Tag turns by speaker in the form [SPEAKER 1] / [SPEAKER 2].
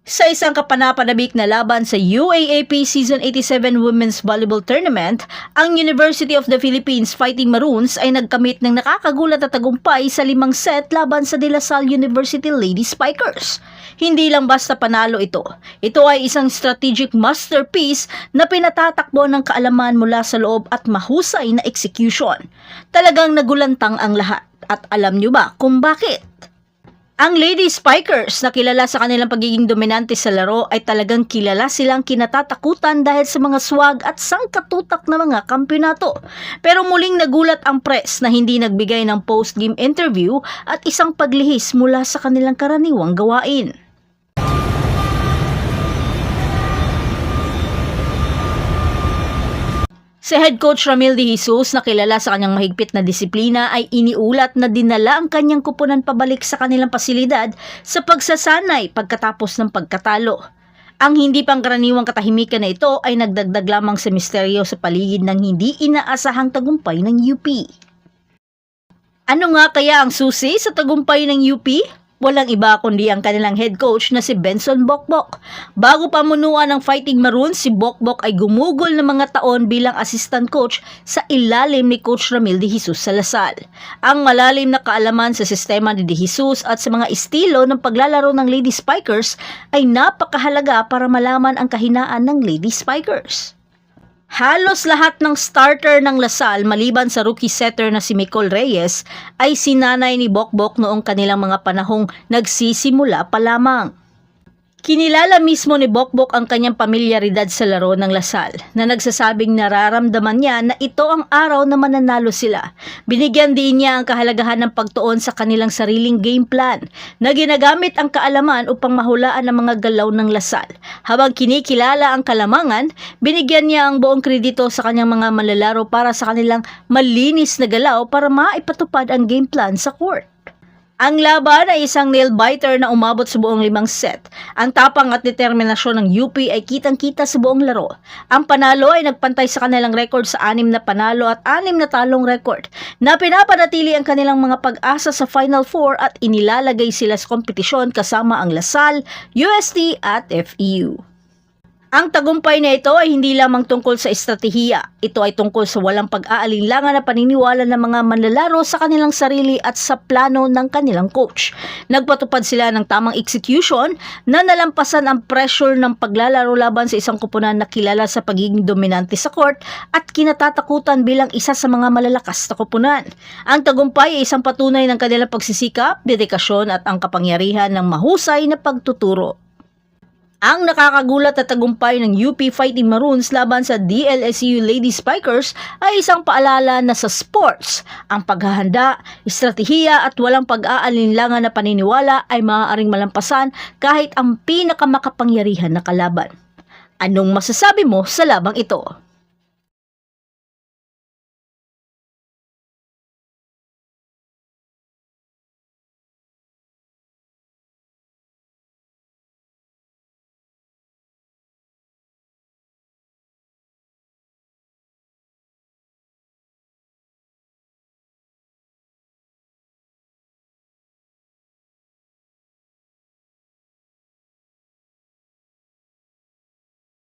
[SPEAKER 1] Sa isang kapanapanabik na laban sa UAAP Season 87 Women's Volleyball Tournament, ang University of the Philippines Fighting Maroons ay nagkamit ng nakakagulat na tagumpay sa 5 set laban sa De La Salle University Lady Spikers. Hindi lang basta panalo ito. Ito ay isang strategic masterpiece na pinatatakbo ng kaalaman mula sa loob at mahusay na execution. Talagang nagulantang ang lahat. At alam niyo ba kung bakit? Ang Lady Spikers na kilala sa kanilang pagiging dominante sa laro ay talagang kilala silang kinatatakutan dahil sa mga swag at sangkatutak na mga kampiyonato. Pero muling nagulat ang press na hindi nagbigay ng post-game interview at isang paglihis mula sa kanilang karaniwang gawain. Si Head Coach Ramil De Jesus na kilala sa kanyang mahigpit na disiplina ay iniulat na dinala ang kanyang kupunan pabalik sa kanilang pasilidad sa pagsasanay pagkatapos ng pagkatalo. Ang hindi pangkaraniwang katahimikan na ito ay nagdagdag lamang sa misteryo sa paligid ng hindi inaasahang tagumpay ng UP. Ano nga kaya ang susi sa tagumpay ng UP? Walang iba kundi ang kanilang head coach na si Benson Bokbok. Bago pamunuan ng Fighting Maroons, si Bokbok ay gumugol ng mga taon bilang assistant coach sa ilalim ni Coach Ramil De Jesus sa La Salle. Ang malalim na kaalaman sa sistema ni De Jesus at sa mga estilo ng paglalaro ng Lady Spikers ay napakahalaga para malaman ang kahinaan ng Lady Spikers. Halos lahat ng starter ng La Salle maliban sa rookie setter na si Micol Reyes ay sinanay ni Bokbok noong kanilang mga panahong nagsisimula pa lamang. Kinilala mismo ni Bokbok ang kanyang pamilyaridad sa laro ng La Salle na nagsasabing nararamdaman niya na ito ang araw na mananalo sila. Binigyan din niya ang kahalagahan ng pagtuon sa kanilang sariling game plan na ginagamit ang kaalaman upang mahulaan ang mga galaw ng La Salle. Habang kinikilala ang kalamangan, binigyan niya ang buong kredito sa kanyang mga manlalaro para sa kanilang malinis na galaw para maipatupad ang game plan sa court. Ang laban ay isang nail-biter na umabot sa buong 5 set. Ang tapang at determinasyon ng UP ay kitang-kita sa buong laro. Ang panalo ay nagpantay sa kanilang record sa 6 na panalo at 6 na talong record na pinapanatili ang kanilang mga pag-asa sa Final Four at inilalagay sila sa kompetisyon kasama ang La Salle, UST at FEU. Ang tagumpay na ito ay hindi lamang tungkol sa estratehiya. Ito ay tungkol sa walang pag-aalinlangan na paniniwala ng mga manlalaro sa kanilang sarili at sa plano ng kanilang coach. Nagpatupad sila ng tamang execution na nalampasan ang pressure ng paglalaro laban sa isang koponan na kilala sa pagiging dominante sa court at kinatatakutan bilang isa sa mga malalakas na koponan. Ang tagumpay ay isang patunay ng kanilang pagsisikap, dedikasyon at ang kapangyarihan ng mahusay na pagtuturo. Ang nakakagulat na tagumpay ng UP Fighting Maroons laban sa DLSU Lady Spikers ay isang paalala na sa sports, ang paghahanda, estratehiya at walang pag-aalinlangan na paniniwala ay maaaring malampasan kahit ang pinakamakapangyarihan na kalaban. Anong masasabi mo sa labang ito?